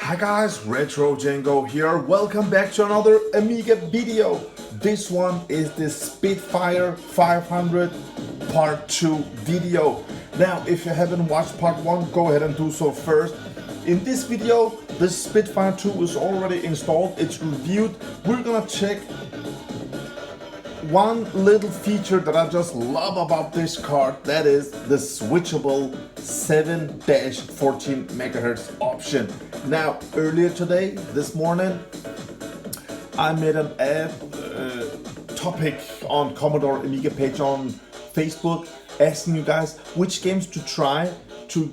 Hi guys, RETROCENGO here. Welcome back to another Amiga video. This one is the Spitfire 500 part 2 video. Now, if you haven't watched part 1, go ahead and do so first. In this video, the Spitfire 2 is already installed, it's reviewed. We're gonna check one little feature that I just love about this card, that is the switchable 7-14 MHz option. Now, earlier today, this morning, I made an ad topic on Commodore Amiga page on Facebook, asking you guys which games to try to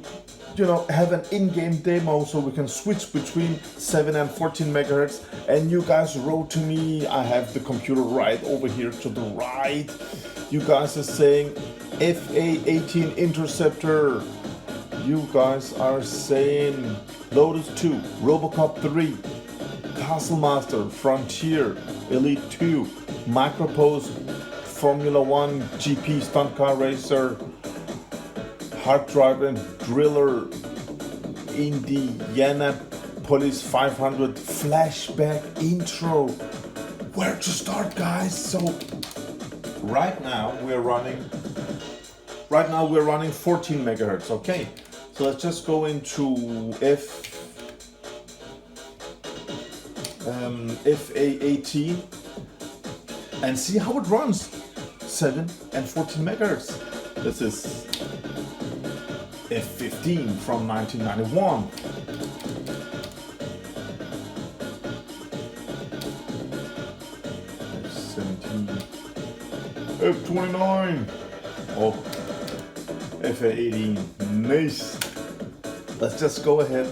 have an in-game demo so we can switch between 7 and 14 megahertz. And you guys wrote to me, I have the computer right over here to the right. You guys are saying FA18 Interceptor. You guys are saying Lotus 2, Robocop 3, Castle Master, Frontier, Elite 2, Micropost, Formula 1, GP Stunt Car Racer, Hard Drive and Driller, Indianapolis 500, Flashback Intro. Where to start, guys? So right now we're running 14 megahertz. Okay, so let's just go into FA18 and see how it runs 7 and 14 megahertz. This is F15 from 1991. F17, F29, oh, FA18, nice. Let's just go ahead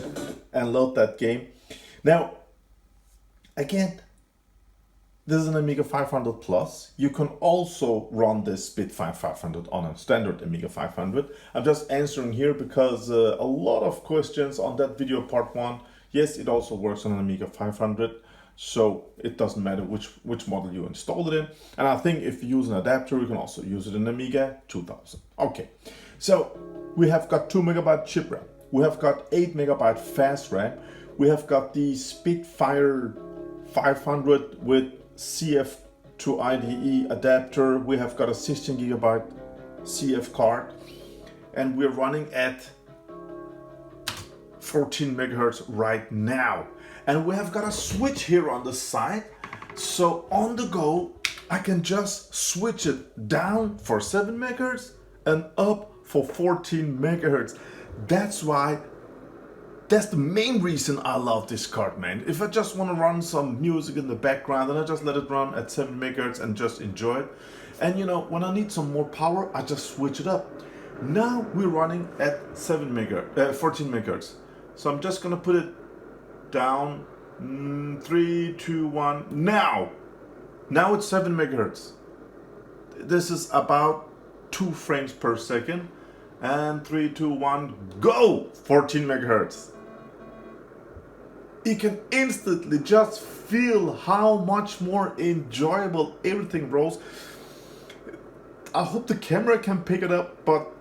and load that game. Now, again, this is an Amiga 500 Plus. You can also run this Spitfire 500 on a standard Amiga 500. I'm just answering here because a lot of questions on that video part 1. Yes, it also works on an Amiga 500, so it doesn't matter which model you installed it in. And I think if you use an adapter, you can also use it in Amiga 2000. Okay, so we have got 2 megabyte chip RAM. We have got 8 megabyte fast RAM. We have got the Spitfire 500 with CF to IDE adapter. We have got a 16 gigabyte CF card, and we're running at 14 megahertz right now. And we have got a switch here on the side, so on the go I can just switch it down for 7 megahertz and up for 14 megahertz. That's the main reason I love this card, man. If I just want to run some music in the background, then I just let it run at 7 megahertz and just enjoy it. And when I need some more power, I just switch it up. Now we're running at 14 megahertz. So I'm just gonna put it down. 3, 2, 1. Now it's 7 megahertz. This is about 2 frames per second. And 3, 2, 1, go! 14 megahertz. You can instantly just feel how much more enjoyable everything rolls. I hope the camera can pick it up, but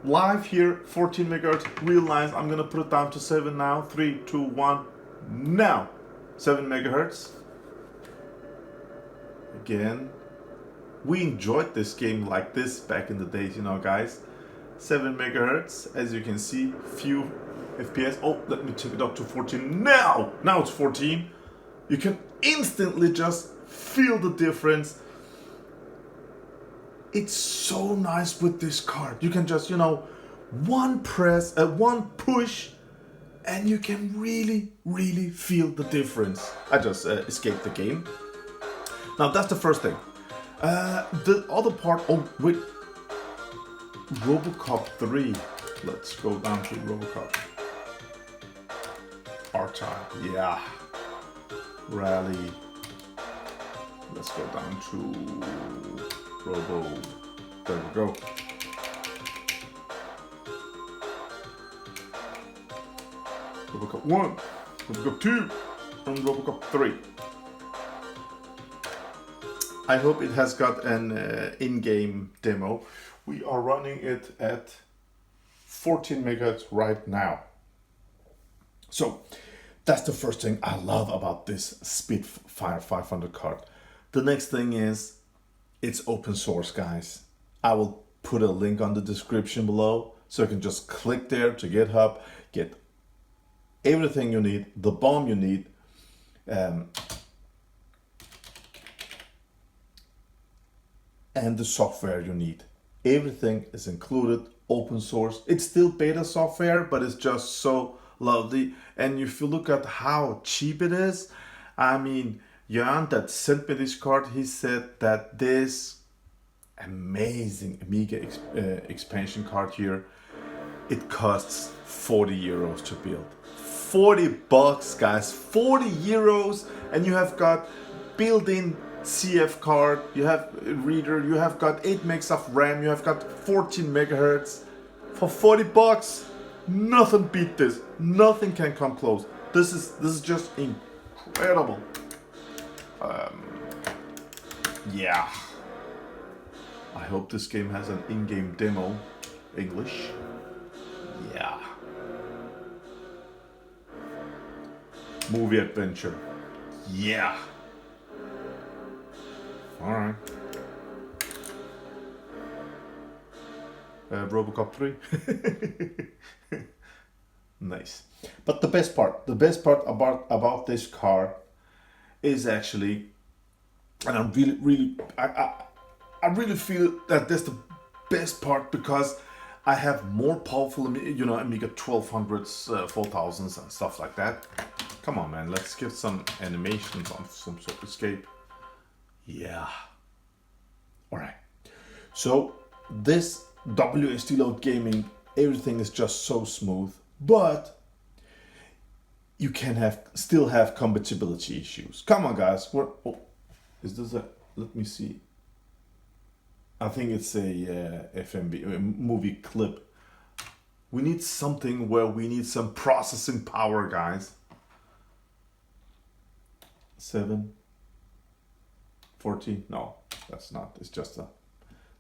live here, 14 megahertz, real nice. I'm gonna put it down to 7 now. 3, 2, 1, now. 7 megahertz. Again, we enjoyed this game like this back in the days, guys. 7 megahertz, as you can see, few FPS. Oh, let me take it up to 14 now. Now it's 14. You can instantly just feel the difference. It's so nice with this card. You can just, one press, one push, and you can really, really feel the difference. I just escaped the game. Now that's the first thing. The other part, oh wait. Robocop 3. Let's go down to Robocop. R-Type, yeah. Rally. Let's go down to Robo. There we go. Robocop 1, Robocop 2, and Robocop 3. I hope it has got an in-game demo. We are running it at 14 megahertz right now. So That's the first thing I love about this Spitfire 500 card. The next thing is it's open source, guys. I will put a link on the description below so you can just click there to GitHub, get everything you need, the BOM you need, and the software you need. Everything is included, open source. It's still beta software, but it's just so lovely. And if you look at how cheap it is, I mean, Jan that sent me this card, he said that this amazing Amiga expansion card here, it costs 40 euros to build. 40 bucks, guys, 40 euros, and you have got built-in CF card, you have a reader, you have got 8 megs of RAM, you have got 14 megahertz for 40 bucks. Nothing beat this. Nothing can come close. This is just incredible. Yeah. I hope this game has an in-game demo, English. Yeah. Movie adventure. Yeah. Alright. Robocop 3. Nice. But the best part about this card is actually, and I'm really I really feel that that's the best part, because I have more powerful, Amiga 1200s, 4000s and stuff like that. Come on, man, let's give some animations on some sort of escape. Yeah. Alright. So this WSD Load Gaming, everything is just so smooth, but you can still have compatibility issues. Come on, guys. Is this let me see. I think it's a FMV, a movie clip. We need something where we need some processing power, guys. 7, 14, no, that's not, it's just a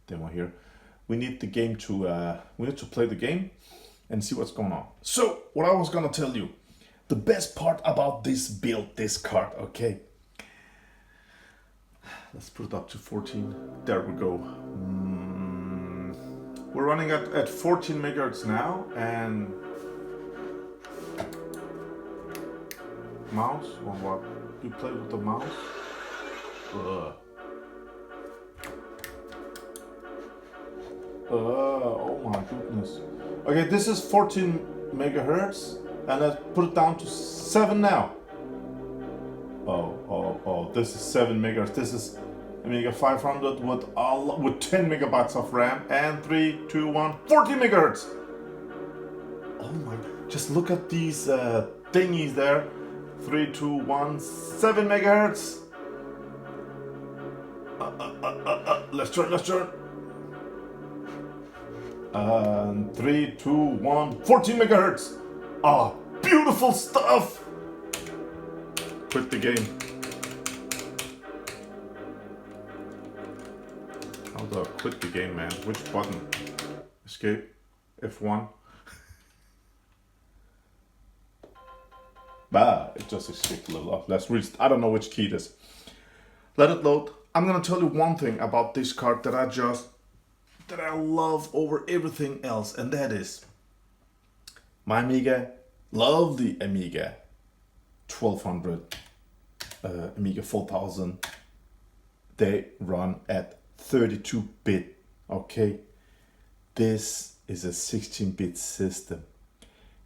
demo here. We need the game to, we need to play the game and see what's going on. So, what I was gonna tell you, the best part about this build, this card, okay. Let's put it up to 14, there we go. We're running at 14 megahertz now, and mouse, or what? You play with the mouse? Oh my goodness. Okay, this is 14 megahertz, and I put it down to 7 now. Oh, this is 7 megahertz. This is Amiga 500 with 10 megabytes of RAM, and 3, 2, 1, 14 megahertz. Oh my, just look at these thingies there. 3, 2, 1, 7 megahertz. Let's turn. 3, 2, 1, 14 megahertz. Ah, beautiful stuff. Quit the game. How do I quit the game, man? Which button? Escape? F1? Bah, it just escaped a little off. Let's reach. I don't know which key it is. Let it load. I'm gonna tell you one thing about this card that I love over everything else, and that is my Amiga. Love the Amiga 1200, Amiga 4000. They run at 32-bit. Okay, this is a 16-bit system.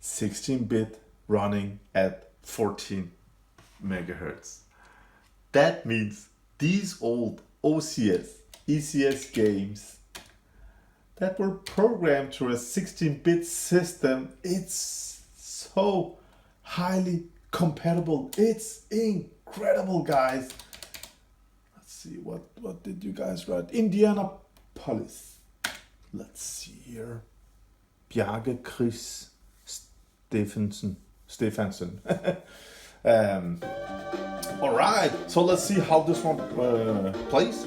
16-bit running at 14 megahertz. That means these old OCS, ECS games that were programmed through a 16-bit system, it's so highly compatible. It's incredible, guys. Let's see, what did you guys write? Indianapolis. Let's see here. Bjarke Chris Stephenson. All right, so let's see how this one plays.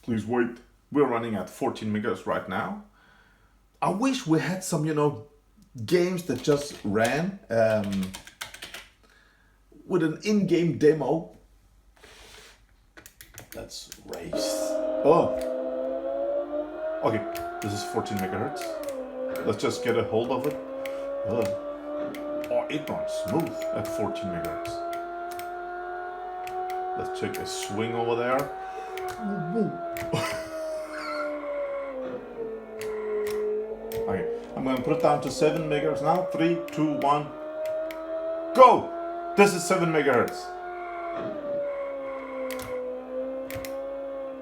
Please wait. We're running at 14 megahertz right now. I wish we had some, games that just ran with an in-game demo. Let's race. Oh. Okay, this is 14 megahertz. Let's just get a hold of it. Oh, it runs smooth at 14 megahertz. Let's take a swing over there. Okay, I'm gonna put it down to 7 megahertz now. 3, 2, 1, go! This is 7 megahertz.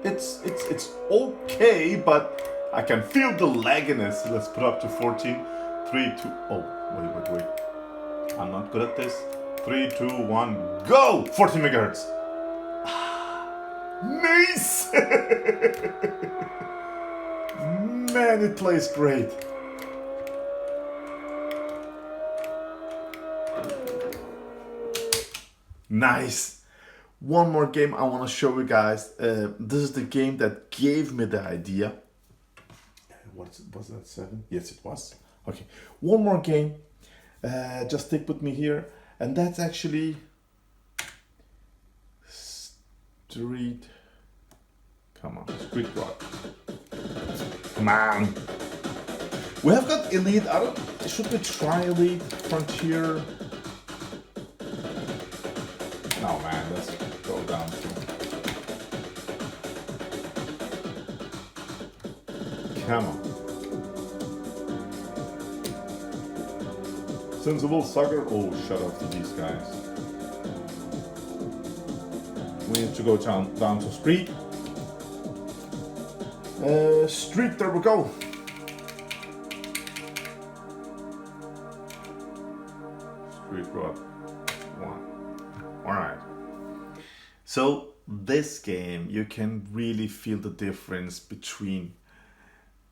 It's okay, but I can feel the lagginess. Let's put up to 14. 3, 2, oh, wait. I'm not good at this. 3, 2, 1, go! 14 megahertz. Nice! Man, it plays great. Nice. One more game I want to show you guys. This is the game that gave me the idea. Was that 7? Yes, it was. Okay, one more game. Just stick with me here. And that's actually Street Rock. Come on. We have got Elite. Should we try Elite? Frontier? No, man, let's go down to... Come on. Sensible sucker. Oh, shut up to these guys. We need to go down to Street. Street, there we go. Street Rock 1. Alright. So this game, you can really feel the difference between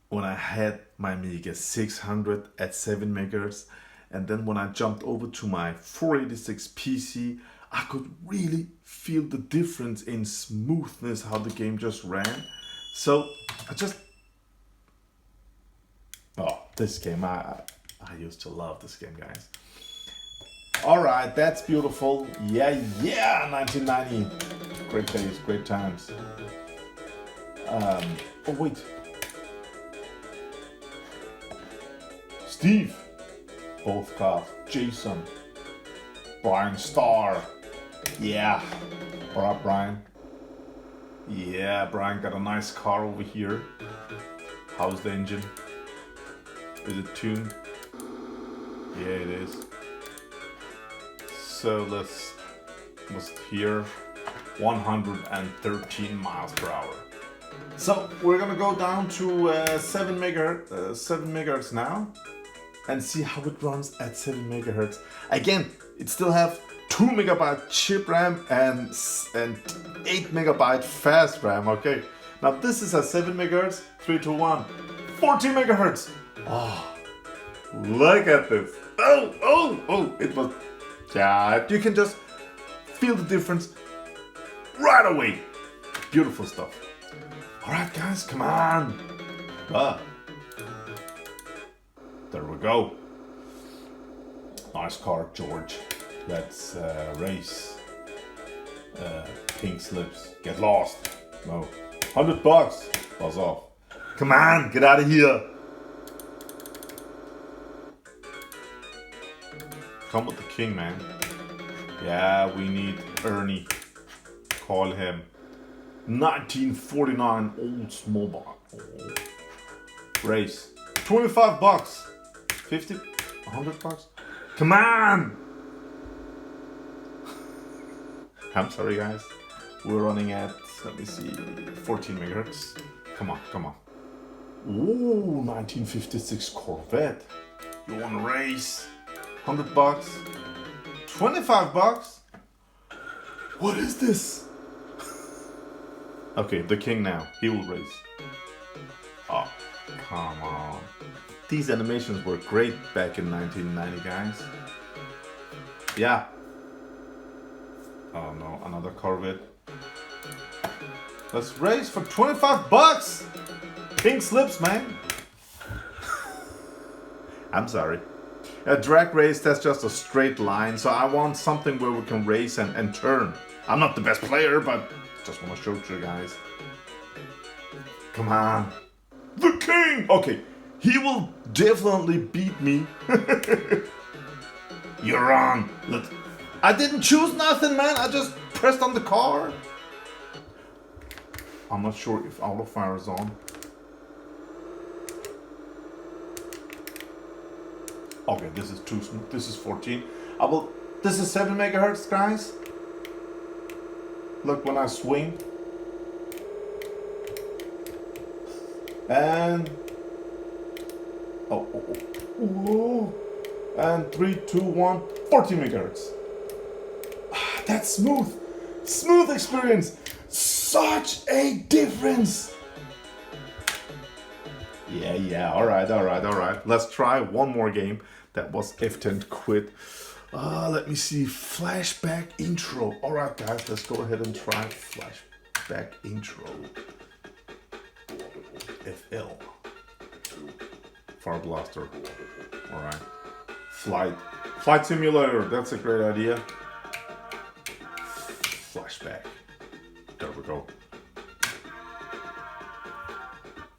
when I had my Amiga 600 at 7 megahertz and then when I jumped over to my 486 PC, I could really feel the difference in smoothness, how the game just ran. So this game, I used to love this game, guys. All right, that's beautiful. Yeah, 1990. Great days, great times. Oh, wait. Steve. Both cars. Jason. Brian Starr. Yeah. What up, Brian? Yeah, Brian got a nice car over here. How's the engine? Is it tuned? Yeah, it is. So let's here 113 miles per hour. So we're gonna go down to 7 megahertz now and see how it runs at 7 megahertz. Again, it still have 2 megabyte chip RAM and 8 megabyte fast RAM. Okay, now this is at 7 megahertz. 3, 2, 1, 14 megahertz. Oh, look at this. Oh, it was. Yeah, you can just feel the difference right away. Beautiful stuff. All right, guys, come on. There we go. Nice car, George. Let's race. Pink slips. Get lost. No. $100. Buzz off. Come on, get out of here. Come with the king, man. Yeah, we need Ernie. Call him. 1949 Oldsmobile. Oh. Race. $25. 50? $100? Come on! I'm sorry, guys. We're running at, let me see, 14 megahertz. Come on. Ooh, 1956 Corvette. You wanna race? $100? $25? What is this? Okay, the king now. He will race. Oh, come on. These animations were great back in 1990, guys. Yeah. Oh no, another Corvette. Let's race for $25! Pink slips, man. I'm sorry. A drag race, that's just a straight line, so I want something where we can race and turn. I'm not the best player, but just want to show to you guys. Come on. The king! Okay, he will definitely beat me. You're on. I didn't choose nothing, man. I just pressed on the car. I'm not sure if auto fire is on. Okay, this is too smooth. This is 14. This is 7 megahertz, guys. Look when I swing. And oh. And 3, 2, 1, 14 megahertz. That's smooth. Smooth experience. Such a difference. Yeah, alright. Let's try one more game. That was F10 quit. Let me see. Flashback intro. Alright, guys, let's go ahead and try flashback intro. FL. Fire Blaster. Alright. Flight simulator. That's a great idea. Flashback. There we go.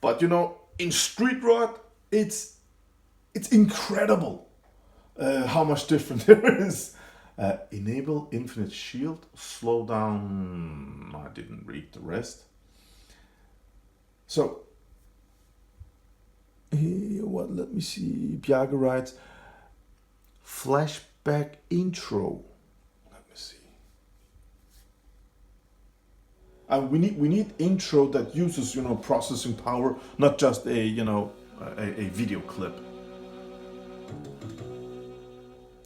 But you know, in Street Rod, it's incredible how much different there is. Enable infinite shield, slow down. I didn't read the rest. So, let me see. Bjarke writes, flashback intro. Let me see. We need intro that uses, you know, processing power, not just a, you know, a video clip.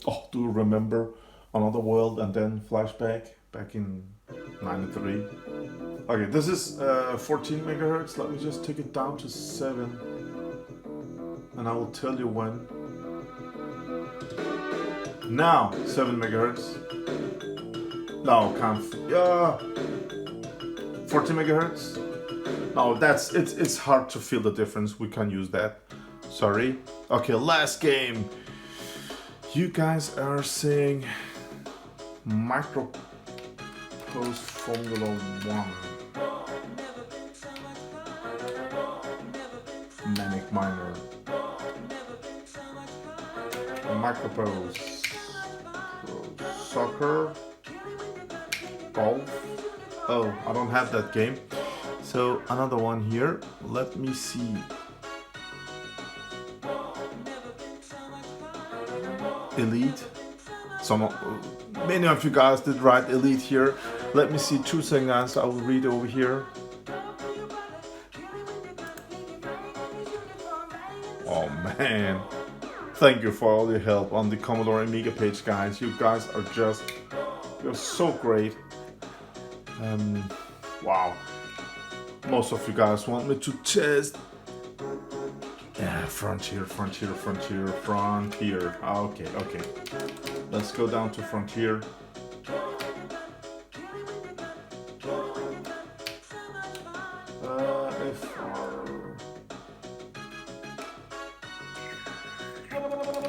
Oh, do you remember Another World and then Flashback back in 93? Okay, this is 14 megahertz. Let me just take it down to 7, and I will tell you when. Now 7 megahertz. No, can't. 14 megahertz. No, it's hard to feel the difference. We can use that. Sorry. Okay, last game. You guys are saying Micro Post Formula 1. Manic Miner. Micropose. Soccer. Golf. Oh, I don't have that game. So another one here. Let me see. Elite. Many of you guys did write Elite here. Let me see 2 seconds. I will read over here. Oh man. Thank you for all your help on the Commodore Amiga page, guys. You guys are you're so great. Wow. Most of you guys want me to test. Yeah, Frontier. Okay. Let's go down to Frontier.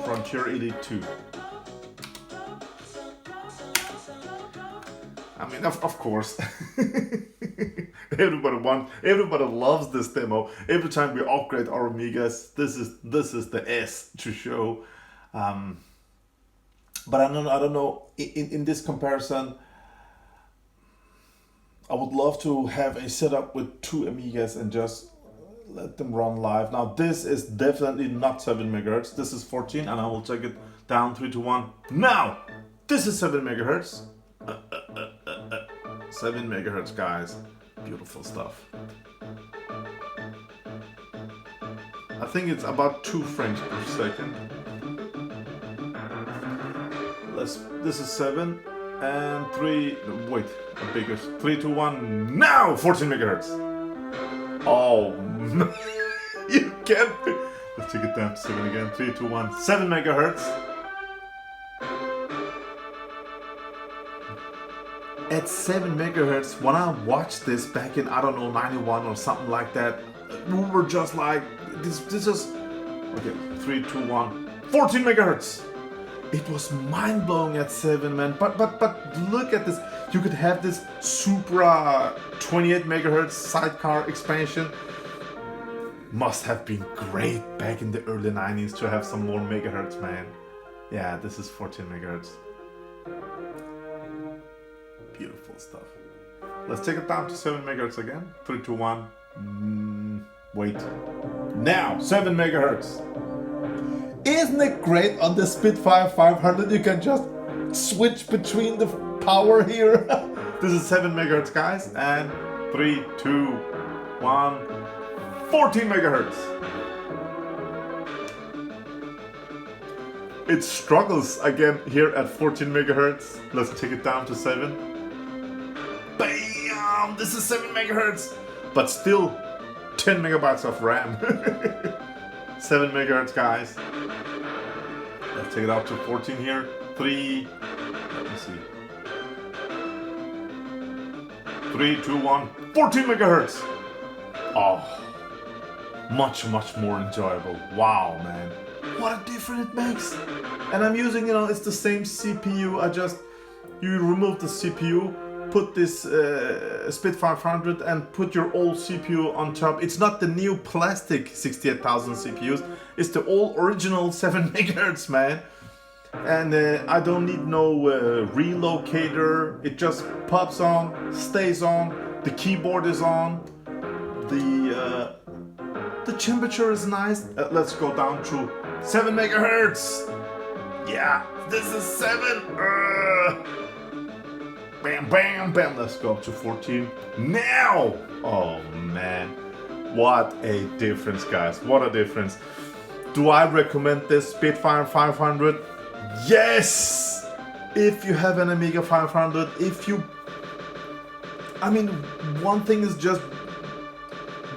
Frontier Elite 2. I mean, of course. Everybody loves this demo. Every time we upgrade our Amigas, this is the S to show. But I don't know. In this comparison, I would love to have a setup with 2 Amigas and just let them run live. Now this is definitely not 7 megahertz. This is 14, and I will take it down 3 to 1. Now this is 7 megahertz. 7 megahertz, guys. Beautiful stuff. I think it's about 2 frames per second. This is 7 and 3. Wait, the biggest. 3 to 1. Now 14 megahertz. Oh, you can't. Let's take it down to 7 again. 3 to 1. 7 megahertz. At 7 megahertz, when I watched this back in, I don't know, 91 or something like that, we were just like, this is, okay, 3, 2, 1, 14 megahertz. It was mind-blowing at 7, man. But look at this. You could have this Supra 28 megahertz sidecar expansion. Must have been great back in the early 90s to have some more megahertz, man. Yeah, this is 14 megahertz. Beautiful stuff. Let's take it down to 7 megahertz again. 3, 2, 1. Wait. Now, 7 megahertz. Isn't it great on the Spitfire 500? You can just switch between the power here. This is 7 megahertz, guys. And 3, 2, 1. 14 megahertz. It struggles again here at 14 megahertz. Let's take it down to 7. Bam! This is 7 megahertz, but still 10 megabytes of RAM. 7 megahertz, guys. Let's take it out to 14 here. 3. Let me see. 3, 2, 1. 14 megahertz. Oh, much more enjoyable. Wow, man. What a difference it makes. And I'm using, it's the same CPU. You remove the CPU, put this Spitfire 500 and put your old CPU on top. It's not the new plastic 68,000 CPUs. It's the old original 7 megahertz, man. And I don't need no relocator. It just pops on, stays on. The keyboard is on. The temperature is nice. Let's go down to 7 megahertz. Yeah, this is 7. Bam, bam, bam. Let's go up to 14 now. Oh man, what a difference, guys. What a difference. Do I recommend this Spitfire 500? Yes. If you have an Amiga 500, one thing is just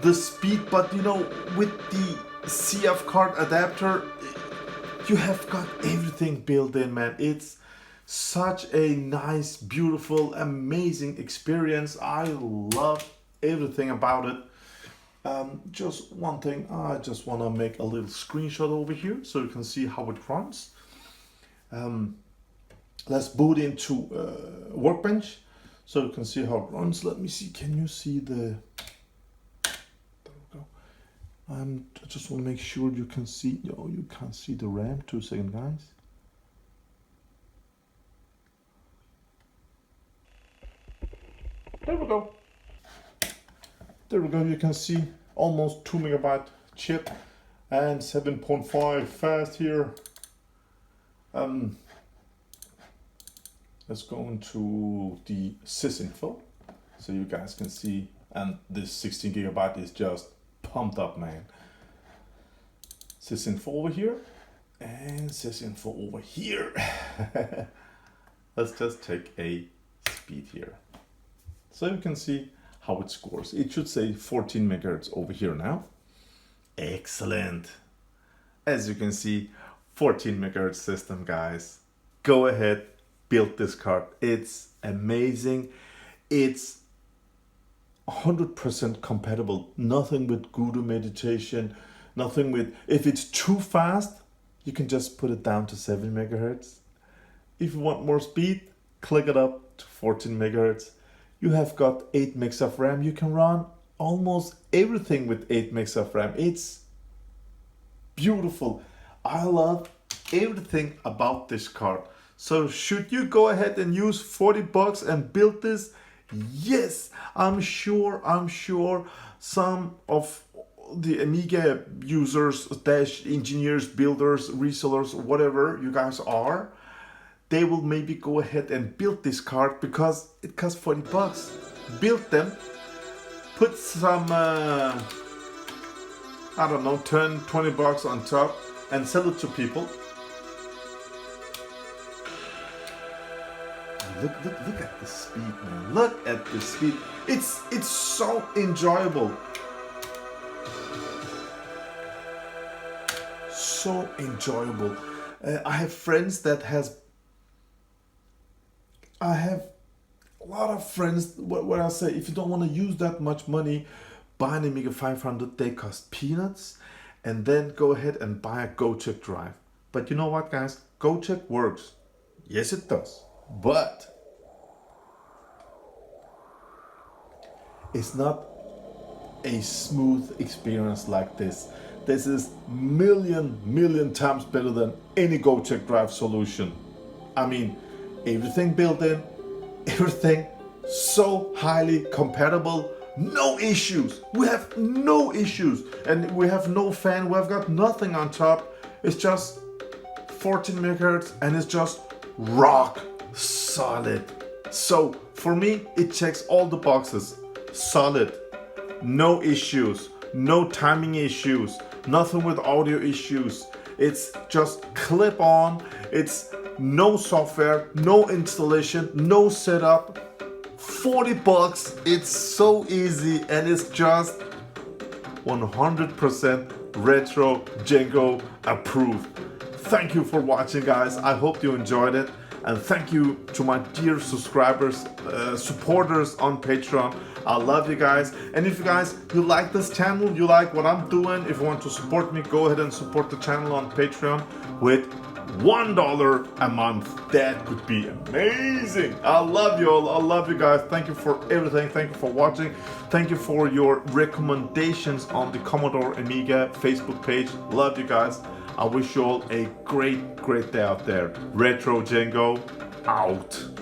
the speed, but with the CF card adapter, you have got everything built in, man. It's such a nice, beautiful, amazing experience. I love everything about it. Just one thing, I just want to make a little screenshot over here so you can see how it runs. Let's boot into Workbench so you can see how it runs. Let me see, can you see the... I just want to make sure you can see. Oh, you can't see the RAM. 2 seconds, guys. There we go. There we go. You can see almost 2 megabyte chip and 7.5 fast here. Let's go into the sysinfo so you guys can see. And this 16 gigabyte is just pumped up, man. Sysinfo over here and sysinfo over here. Let's just take a speed here so you can see how it scores. It should say 14 megahertz over here now. Excellent. As you can see, 14 megahertz system, guys. Go ahead, build this card. It's amazing. It's 100% compatible. Nothing with Guru meditation, nothing with, if it's too fast, you can just put it down to 7 megahertz. If you want more speed, click it up to 14 megahertz. You have got 8 megs of RAM. You can run almost everything with 8 megs of RAM. It's beautiful. I love everything about this card. So should you go ahead and use 40 bucks and build this? Yes, I'm sure some of the Amiga users, engineers, builders, resellers, whatever you guys are, they will maybe go ahead and build this card because it costs 40 bucks. Build them, put some, I don't know, 10, 20 bucks on top and sell it to people. Look at the speed, man. Look at the speed. It's so enjoyable. So enjoyable. I have friends that I have a lot of friends where I say, if you don't want to use that much money, buy an Amiga 500. They cost peanuts. And then go ahead and buy a GoCheck drive. But you know what, guys? GoCheck works. Yes, it does. But it's not a smooth experience like this. This is million times better than any GoCheck drive solution. I mean, everything built in, everything so highly compatible, no issues. We have no issues, and we have no fan. We have got nothing on top. It's just 14 megahertz, and it's just rock solid. So for me, it checks all the boxes. Solid, no issues, no timing issues, nothing with audio issues. It's just clip on. It's no software, no installation, no setup. 40 bucks. It's so easy, and it's just 100% RETROCENGO approved. Thank you for watching, guys. I hope you enjoyed it, and thank you to my dear subscribers, supporters on Patreon. I love you guys, and if you like this channel, you like what I'm doing, if you want to support me, go ahead and support the channel on Patreon with $1 a month. That would be amazing. I love you all. I love you guys. Thank you for everything. Thank you for watching. Thank you for your recommendations on the Commodore Amiga Facebook page. Love you guys. I wish you all a great day out there. RETROCENGO out.